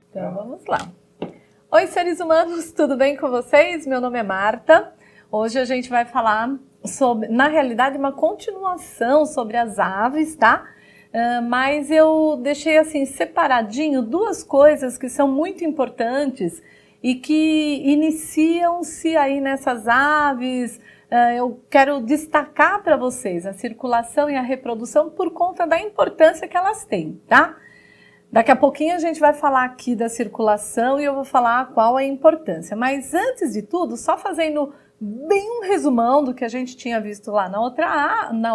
Então vamos lá. Oi, seres humanos, tudo bem com vocês? Meu nome é Marta. Hoje a gente vai falar sobre, na realidade, uma continuação sobre as aves, tá? Mas eu deixei assim separadinho duas coisas que são muito importantes e que iniciam-se aí nessas aves. Eu quero destacar para vocês a circulação e a reprodução por conta da importância que elas têm, tá? Daqui a pouquinho a gente vai falar aqui da circulação e eu vou falar qual é a importância. Mas antes de tudo, só fazendo bem um resumão do que a gente tinha visto lá na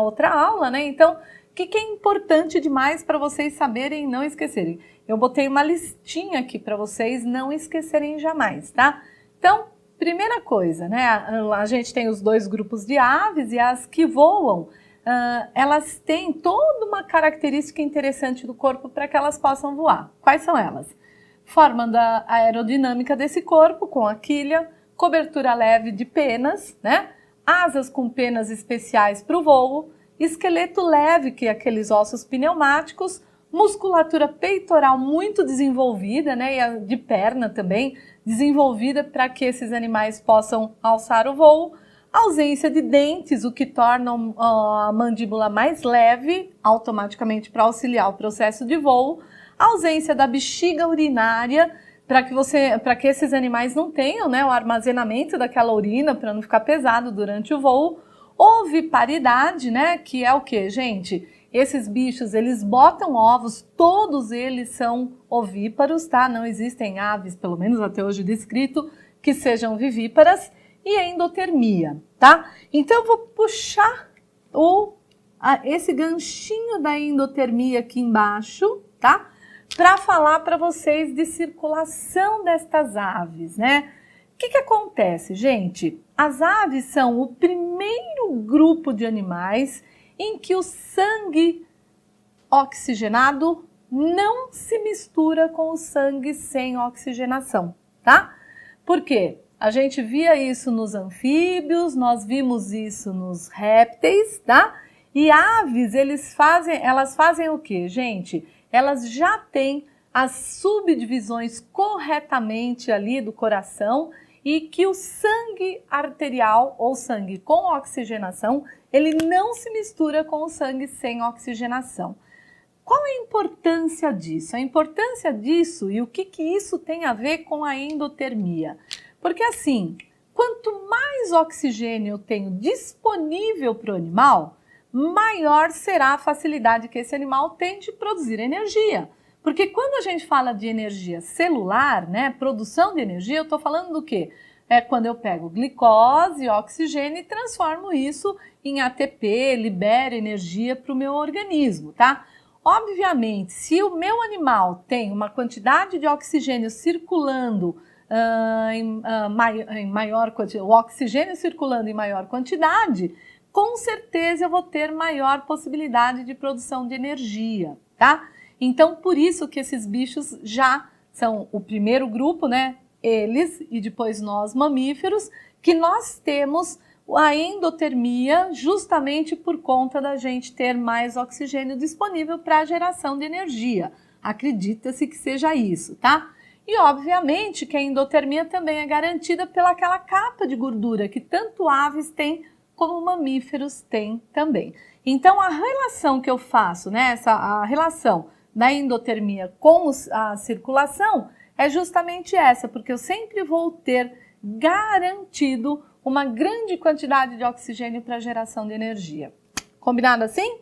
outra aula, né? Então, o que é importante demais para vocês saberem e não esquecerem? Eu botei uma listinha aqui para vocês não esquecerem jamais, tá? Então, primeira coisa, né? A gente tem os dois grupos de aves e as que voam. Elas têm toda uma característica interessante do corpo para que elas possam voar. Quais são elas? Formando a aerodinâmica desse corpo com a quilha, cobertura leve de penas, né? Asas com penas especiais para o voo, esqueleto leve, que é aqueles ossos pneumáticos, musculatura peitoral muito desenvolvida, né? E a de perna também desenvolvida para que esses animais possam alçar o voo. Ausência de dentes, o que torna a mandíbula mais leve, automaticamente para auxiliar o processo de voo. Ausência da bexiga urinária, para que esses animais não tenham, né, o armazenamento daquela urina, para não ficar pesado durante o voo. Oviparidade, né, que é o que, gente? Esses bichos, eles botam ovos, todos eles são ovíparos, tá? Não existem aves, pelo menos até hoje descrito, que sejam vivíparas. E a endotermia, tá? Então eu vou puxar esse ganchinho da endotermia aqui embaixo, tá? Para falar para vocês de circulação destas aves, né? O que acontece, gente? As aves são o primeiro grupo de animais em que o sangue oxigenado não se mistura com o sangue sem oxigenação, tá? Por quê? A gente via isso nos anfíbios, nós vimos isso nos répteis, tá? E aves, elas fazem o quê, gente? Elas já têm as subdivisões corretamente ali do coração e que o sangue arterial ou sangue com oxigenação, ele não se mistura com o sangue sem oxigenação. Qual é a importância disso? A importância disso e o que isso tem a ver com a endotermia? Porque assim, quanto mais oxigênio eu tenho disponível para o animal, maior será a facilidade que esse animal tem de produzir energia. Porque quando a gente fala de energia celular, né, produção de energia, eu estou falando do quê? É quando eu pego glicose, oxigênio e transformo isso em ATP, libero energia para o meu organismo, tá? Obviamente, se o meu animal tem uma quantidade de oxigênio circulando em maior quantidade, o oxigênio circulando em maior quantidade, com certeza eu vou ter maior possibilidade de produção de energia, tá? Então, por isso que esses bichos já são o primeiro grupo, né? Eles e depois nós, mamíferos, que nós temos a endotermia justamente por conta da gente ter mais oxigênio disponível para a geração de energia. Acredita-se que seja isso, tá? E, obviamente, que a endotermia também é garantida pelaquela capa de gordura que tanto aves têm como mamíferos têm também. Então, a relação que eu faço, né, a relação da endotermia com a circulação é justamente essa, porque eu sempre vou ter garantido uma grande quantidade de oxigênio para a geração de energia. Combinado assim?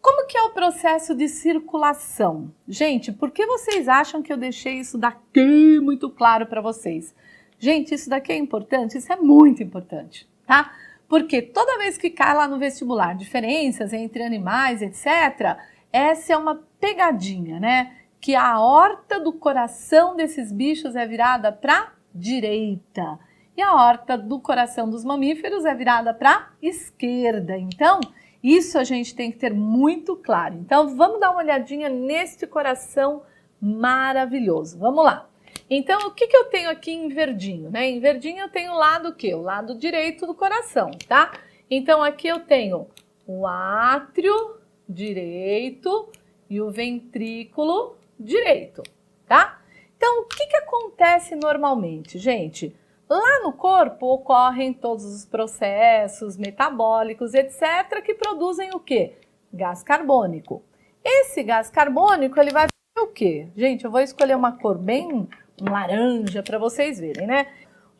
Como que é o processo de circulação? Gente, por que vocês acham que eu deixei isso daqui muito claro para vocês? Gente, isso daqui é importante? Isso é muito importante, tá? Porque toda vez que cai lá no vestibular diferenças entre animais, etc., essa é uma pegadinha, né? Que a aorta do coração desses bichos é virada para a direita e a aorta do coração dos mamíferos é virada para a esquerda. Então, isso a gente tem que ter muito claro. Então, vamos dar uma olhadinha neste coração maravilhoso. Vamos lá. Então, o que eu tenho aqui em verdinho, né? Em verdinho eu tenho o lado o quê? O lado direito do coração, tá? Então, aqui eu tenho o átrio direito e o ventrículo direito, tá? Então, o que acontece normalmente, gente? Lá no corpo ocorrem todos os processos metabólicos, etc., que produzem o quê? Gás carbônico. Esse gás carbônico, ele vai fazer o quê? Gente, eu vou escolher uma cor bem laranja para vocês verem, né?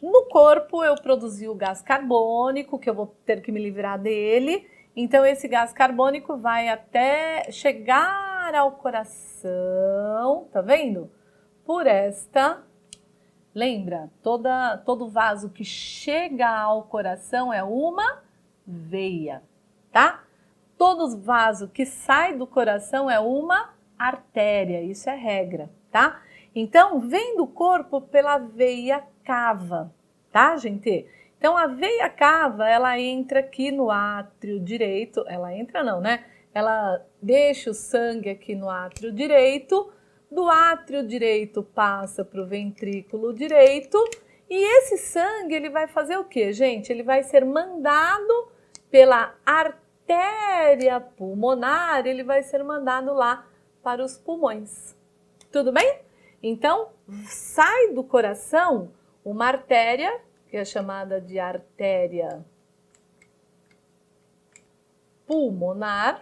No corpo eu produzi o gás carbônico, que eu vou ter que me livrar dele. Então, esse gás carbônico vai até chegar ao coração, tá vendo? Por esta, lembra, todo vaso que chega ao coração é uma veia, tá? Todo vaso que sai do coração é uma artéria, isso é regra, tá? Então, vem do corpo pela veia cava, tá, gente? Então, a veia cava, ela entra aqui no átrio direito, ela entra não, né? Ela deixa o sangue aqui no átrio direito, do átrio direito passa para o ventrículo direito, e esse sangue, ele vai fazer o quê, gente? Ele vai ser mandado pela artéria pulmonar, ele vai ser mandado lá para os pulmões. Tudo bem? Então, sai do coração uma artéria, que é chamada de artéria pulmonar.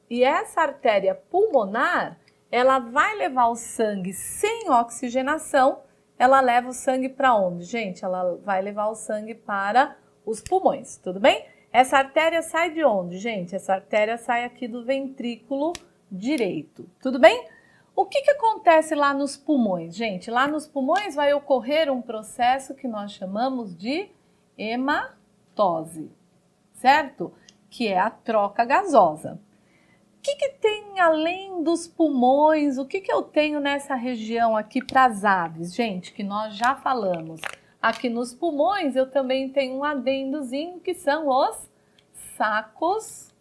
E essa artéria pulmonar, ela vai levar o sangue sem oxigenação. Ela leva o sangue para onde, gente? Ela vai levar o sangue para os pulmões, tudo bem? Essa artéria sai de onde, gente? Essa artéria sai aqui do ventrículo direito, tudo bem? O que acontece lá nos pulmões, gente? Lá nos pulmões vai ocorrer um processo que nós chamamos de hematose, certo? Que é a troca gasosa. O que tem além dos pulmões? O que eu tenho nessa região aqui para as aves, gente? Que nós já falamos. Aqui nos pulmões eu também tenho um adendozinho que são os sacos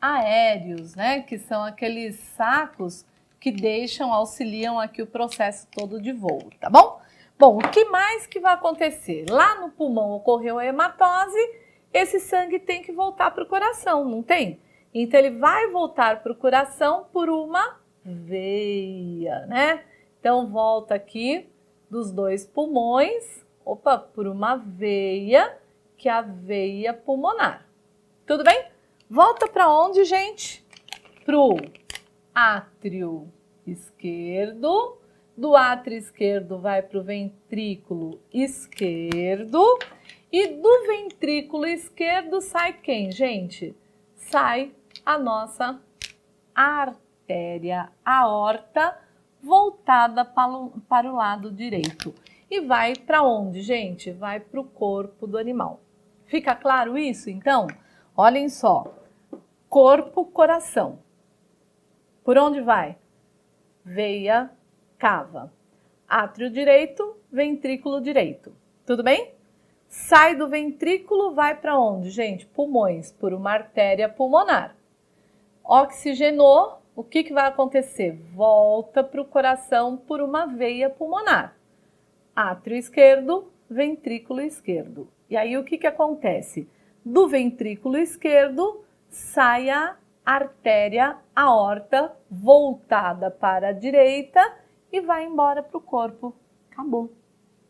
aéreos, né? Que são aqueles sacos que auxiliam aqui o processo todo de voo, tá bom? Bom, o que mais que vai acontecer? Lá no pulmão ocorreu a hematose, esse sangue tem que voltar para o coração, não tem? Então, ele vai voltar para o coração por uma veia, né? Então, volta aqui dos dois pulmões, por uma veia, que é a veia pulmonar. Tudo bem? Volta para onde, gente? Para o átrio esquerdo. Do átrio esquerdo vai para o ventrículo esquerdo. E do ventrículo esquerdo sai quem, gente? Sai a nossa artéria aorta voltada para o lado direito. E vai para onde, gente? Vai para o corpo do animal. Fica claro isso, então? Olhem só. Corpo, coração. Por onde vai? Veia cava. Átrio direito, ventrículo direito. Tudo bem? Sai do ventrículo, vai para onde, gente? Pulmões, por uma artéria pulmonar. Oxigenou, o que vai acontecer? Volta para o coração por uma veia pulmonar. Átrio esquerdo, ventrículo esquerdo. E aí o que acontece? Do ventrículo esquerdo sai a artéria aorta voltada para a direita e vai embora para o corpo. Acabou,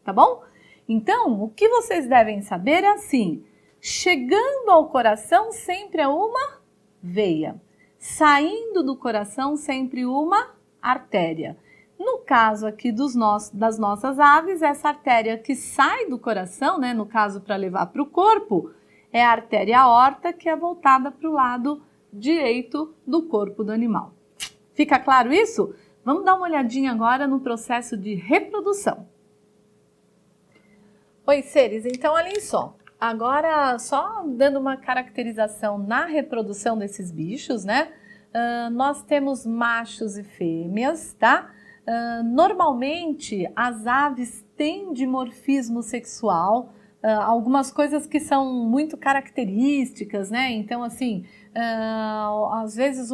tá bom? Então, o que vocês devem saber é assim, chegando ao coração sempre é uma veia, saindo do coração sempre uma artéria. No caso aqui das nossas aves, essa artéria que sai do coração, né, no caso para levar para o corpo, é a artéria aorta que é voltada para o lado direito do corpo do animal. Fica claro isso? Vamos dar uma olhadinha agora no processo de reprodução. Oi, seres, então olhem só. Agora, só dando uma caracterização na reprodução desses bichos, né? Nós temos machos e fêmeas, tá? Normalmente, as aves têm dimorfismo sexual, algumas coisas que são muito características, né? Então, assim, às vezes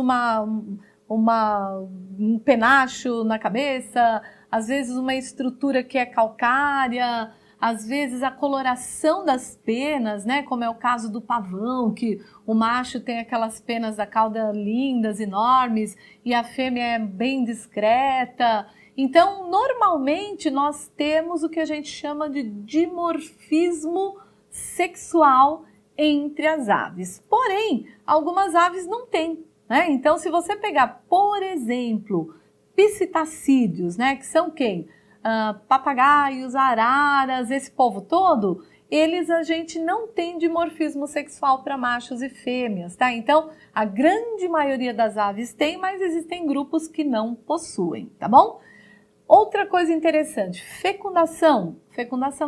um penacho na cabeça, às vezes uma estrutura que é calcária, às vezes a coloração das penas, né, como é o caso do pavão, que o macho tem aquelas penas da cauda lindas, enormes, e a fêmea é bem discreta. Então, normalmente nós temos o que a gente chama de dimorfismo sexual entre as aves. Porém, algumas aves não têm, né? Então, se você pegar, por exemplo, psitacídeos, né, que são quem? Papagaios, araras, esse povo todo, a gente não tem dimorfismo sexual para machos e fêmeas, tá? Então, a grande maioria das aves tem, mas existem grupos que não possuem, tá bom? Outra coisa interessante, fecundação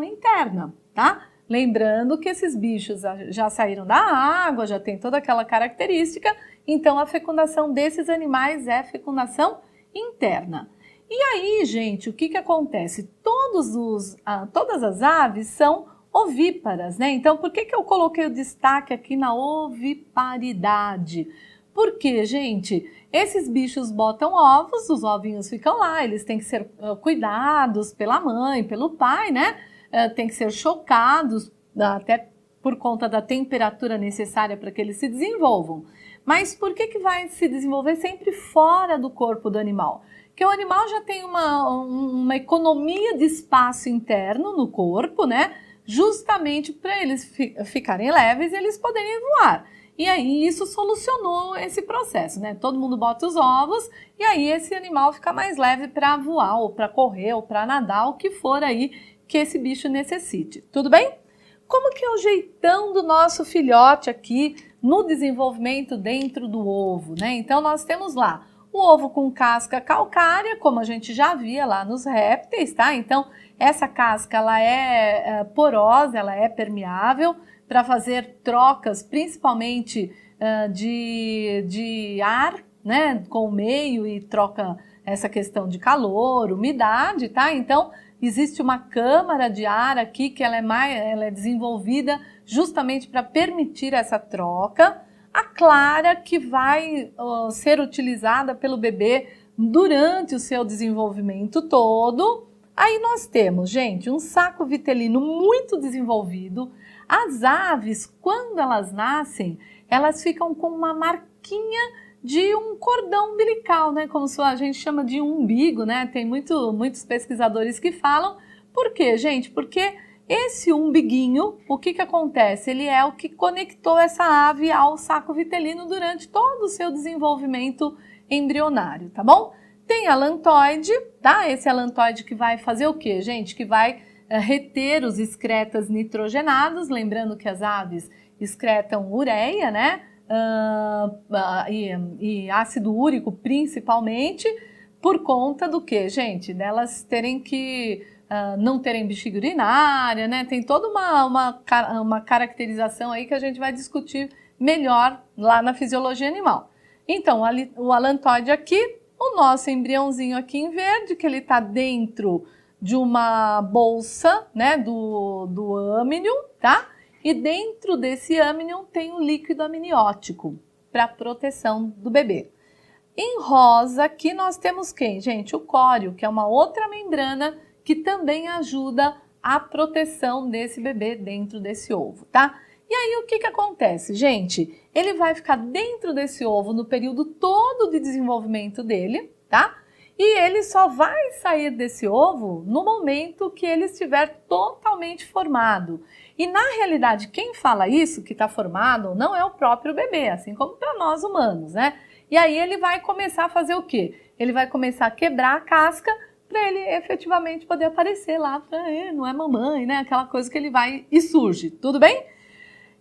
interna, tá? Lembrando que esses bichos já saíram da água, já tem toda aquela característica, então a fecundação desses animais é fecundação interna. E aí, gente, o que acontece? Todas as aves são ovíparas, né? Então, por que eu coloquei o destaque aqui na oviparidade? Porque, gente, esses bichos botam ovos, os ovinhos ficam lá, eles têm que ser cuidados pela mãe, pelo pai, né? Tem que ser chocados, até por conta da temperatura necessária para que eles se desenvolvam. Mas por que vai se desenvolver sempre fora do corpo do animal? Porque o animal já tem uma economia de espaço interno no corpo, né? Justamente para eles ficarem leves e eles poderem voar. E aí isso solucionou esse processo, né? Todo mundo bota os ovos e aí esse animal fica mais leve para voar, ou para correr, ou para nadar, o que for aí que esse bicho necessite. Tudo bem? Como que é o jeitão do nosso filhote aqui no desenvolvimento dentro do ovo, né? Então nós temos lá o ovo com casca calcária, como a gente já via lá nos répteis, tá? Então essa casca ela é porosa, ela é permeável para fazer trocas, principalmente de ar, né, com o meio, e troca essa questão de calor, umidade, tá? Então existe uma câmara de ar aqui que ela é desenvolvida justamente para permitir essa troca. A clara que vai ser utilizada pelo bebê durante o seu desenvolvimento todo. Aí nós temos, gente, um saco vitelino muito desenvolvido. As aves, quando elas nascem, elas ficam com uma marquinha de um cordão umbilical, né? Como a gente chama de umbigo, né? Tem muitos pesquisadores que falam. Por quê, gente? Porque esse umbiguinho, o que acontece? Ele é o que conectou essa ave ao saco vitelino durante todo o seu desenvolvimento embrionário, tá bom? Tem alantoide, tá? Esse alantoide que vai fazer o quê, gente? Que vai reter os excretas nitrogenados, lembrando que as aves excretam ureia, né? E ácido úrico principalmente, por conta do que, gente? Delas terem que não terem bexiga urinária, né? Tem toda uma caracterização aí que a gente vai discutir melhor lá na fisiologia animal. Então, o alantoide aqui, o nosso embriãozinho aqui em verde, que ele está dentro de uma bolsa, né, do âmnion, tá? E dentro desse âmnion tem um líquido amniótico para proteção do bebê. Em rosa aqui nós temos quem, gente? O córeo, que é uma outra membrana que também ajuda a proteção desse bebê dentro desse ovo, tá? E aí o que acontece, gente? Ele vai ficar dentro desse ovo no período todo de desenvolvimento dele, tá? E ele só vai sair desse ovo no momento que ele estiver totalmente formado. E na realidade, quem fala isso, que está formado, não é o próprio bebê, assim como para nós humanos, né? E aí ele vai começar a fazer o quê? Ele vai começar a quebrar a casca para ele efetivamente poder aparecer lá para ele, não é mamãe, né? Aquela coisa que ele vai e surge, tudo bem?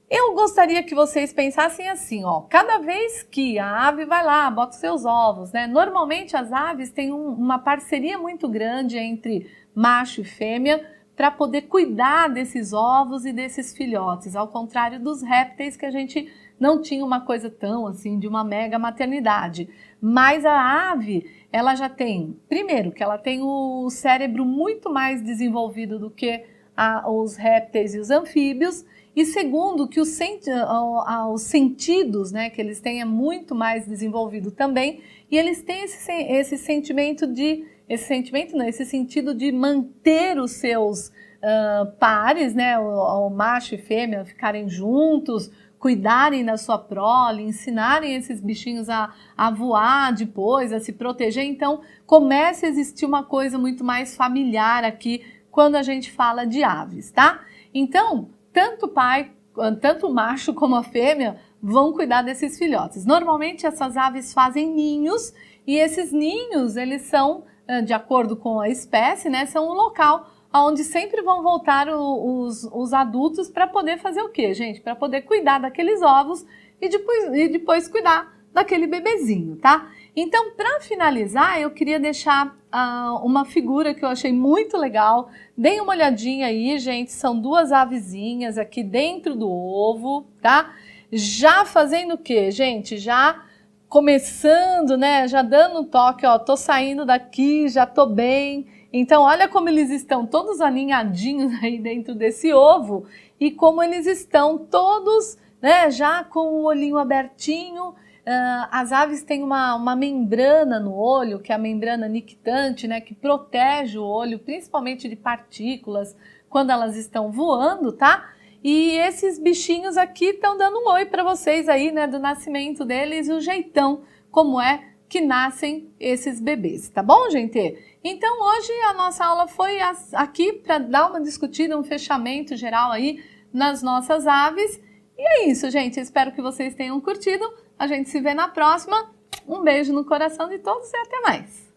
Eu gostaria que vocês pensassem assim, ó, cada vez que a ave vai lá, bota os seus ovos, né? Normalmente as aves têm uma parceria muito grande entre macho e fêmea para poder cuidar desses ovos e desses filhotes, ao contrário dos répteis que a gente não tinha uma coisa tão assim de uma mega maternidade. Mas a ave, ela já tem, primeiro, que ela tem o cérebro muito mais desenvolvido do que os répteis e os anfíbios, e segundo, que os sentidos, né, que eles têm é muito mais desenvolvido também, e eles têm esse sentido de manter os seus pares, né, o macho e fêmea ficarem juntos, cuidarem da sua prole, ensinarem esses bichinhos a voar depois, a se proteger. Então, começa a existir uma coisa muito mais familiar aqui quando a gente fala de aves, tá? Então, tanto o macho como a fêmea vão cuidar desses filhotes. Normalmente, essas aves fazem ninhos e esses ninhos, eles são, de acordo com a espécie, né, são um local onde sempre vão voltar os adultos para poder fazer o quê, gente? Para poder cuidar daqueles ovos e depois cuidar daquele bebezinho, tá? Então, para finalizar, eu queria deixar uma figura que eu achei muito legal. Deem uma olhadinha aí, gente. São duas avezinhas aqui dentro do ovo, tá? Já fazendo o quê, gente? Já começando, né? Já dando um toque, ó, tô saindo daqui, já tô bem. Então, olha como eles estão todos alinhadinhos aí dentro desse ovo e como eles estão todos, né, já com o olhinho abertinho. As aves têm uma membrana no olho, que é a membrana nictante, né, que protege o olho, principalmente de partículas, quando elas estão voando, tá? E esses bichinhos aqui estão dando um oi para vocês aí, né, do nascimento deles e o jeitão como é que nascem esses bebês, tá bom, gente? Então, hoje a nossa aula foi aqui para dar uma discutida, um fechamento geral aí nas nossas aves. E é isso, gente. Espero que vocês tenham curtido. A gente se vê na próxima. Um beijo no coração de todos e até mais!